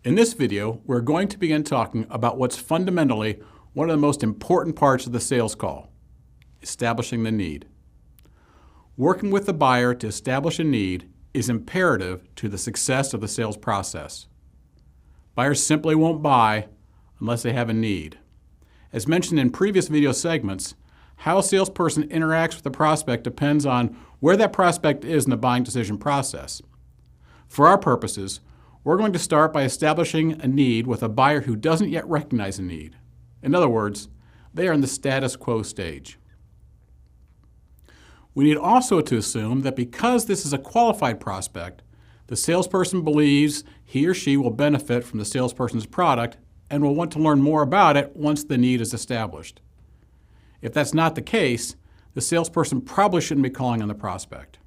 In this video, we're going to begin talking about what's fundamentally one of the most important parts of the sales call, establishing the need. Working with the buyer to establish a need is imperative to the success of the sales process. Buyers simply won't buy unless they have a need. As mentioned in previous video segments, how a salesperson interacts with the prospect depends on where that prospect is in the buying decision process. For our purposes, we're going to start by establishing a need with a buyer who doesn't yet recognize a need. In other words, they are in the status quo stage. We need also to assume that because this is a qualified prospect, the salesperson believes he or she will benefit from the salesperson's product and will want to learn more about it once the need is established. If that's not the case, the salesperson probably shouldn't be calling on the prospect.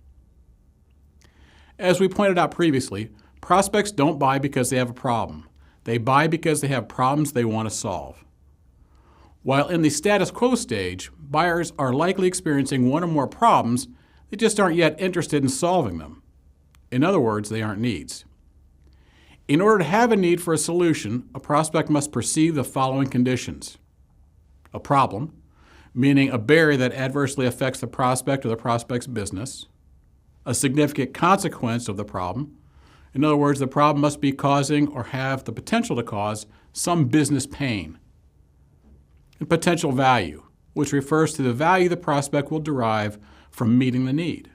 As we pointed out previously, prospects don't buy because they have a problem. They buy because they have problems they want to solve. While in the status quo stage, buyers are likely experiencing one or more problems, they just aren't yet interested in solving them. In other words, they aren't needs. In order to have a need for a solution, a prospect must perceive the following conditions. A problem, meaning a barrier that adversely affects the prospect or the prospect's business. A significant consequence of the problem. In other words, the problem must be causing or have the potential to cause some business pain. And potential value, which refers to the value the prospect will derive from meeting the need.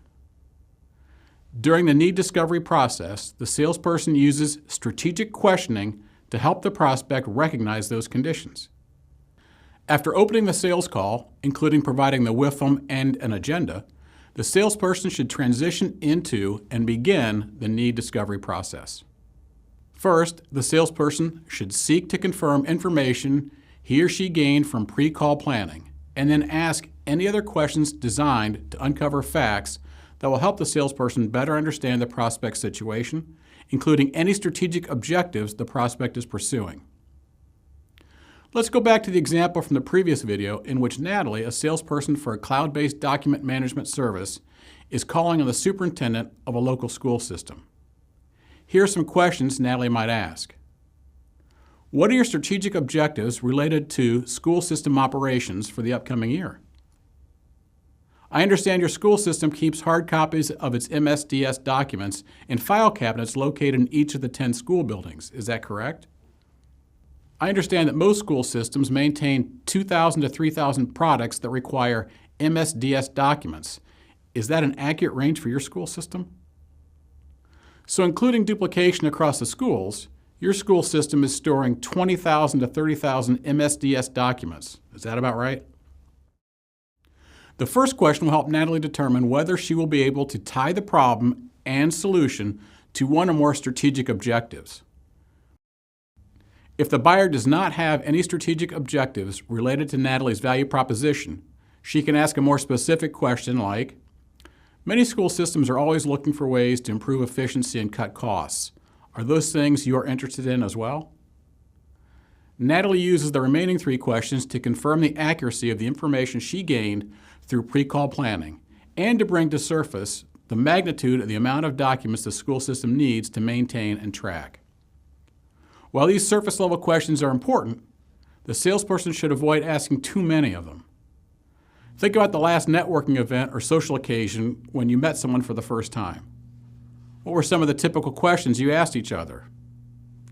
During the need discovery process, the salesperson uses strategic questioning to help the prospect recognize those conditions. After opening the sales call, including providing the WIFM and an agenda, the salesperson should transition into and begin the need discovery process. First, the salesperson should seek to confirm information he or she gained from pre-call planning, and then ask any other questions designed to uncover facts that will help the salesperson better understand the prospect's situation, including any strategic objectives the prospect is pursuing. Let's go back to the example from the previous video in which Natalie, a salesperson for a cloud-based document management service, is calling on the superintendent of a local school system. Here are some questions Natalie might ask. What are your strategic objectives related to school system operations for the upcoming year? I understand your school system keeps hard copies of its MSDS documents in file cabinets located in each of the 10 school buildings. Is that correct? I understand that most school systems maintain 2,000 to 3,000 products that require MSDS documents. Is that an accurate range for your school system? So including duplication across the schools, your school system is storing 20,000 to 30,000 MSDS documents. Is that about right? The first question will help Natalie determine whether she will be able to tie the problem and solution to one or more strategic objectives. If the buyer does not have any strategic objectives related to Natalie's value proposition, she can ask a more specific question like, many school systems are always looking for ways to improve efficiency and cut costs. Are those things you are interested in as well? Natalie uses the remaining 3 questions to confirm the accuracy of the information she gained through pre-call planning and to bring to surface the magnitude of the amount of documents the school system needs to maintain and track. While these surface-level questions are important, the salesperson should avoid asking too many of them. Think about the last networking event or social occasion when you met someone for the first time. What were some of the typical questions you asked each other?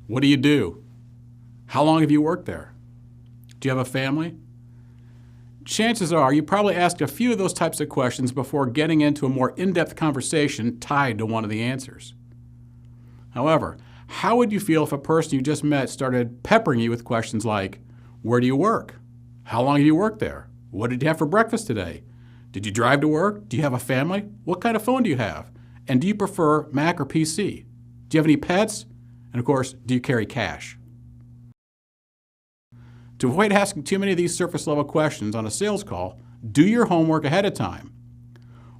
What do you do? How long have you worked there? Do you have a family? Chances are you probably asked a few of those types of questions before getting into a more in-depth conversation tied to one of the answers. However, how would you feel if a person you just met started peppering you with questions like, where do you work? How long have you worked there? What did you have for breakfast today? Did you drive to work? Do you have a family? What kind of phone do you have? And do you prefer Mac or PC? Do you have any pets? And of course, do you carry cash? To avoid asking too many of these surface-level questions on a sales call, do your homework ahead of time.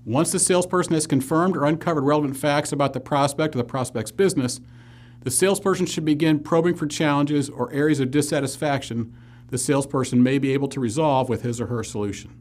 Once the salesperson has confirmed or uncovered relevant facts about the prospect or the prospect's business, the salesperson should begin probing for challenges or areas of dissatisfaction the salesperson may be able to resolve with his or her solution.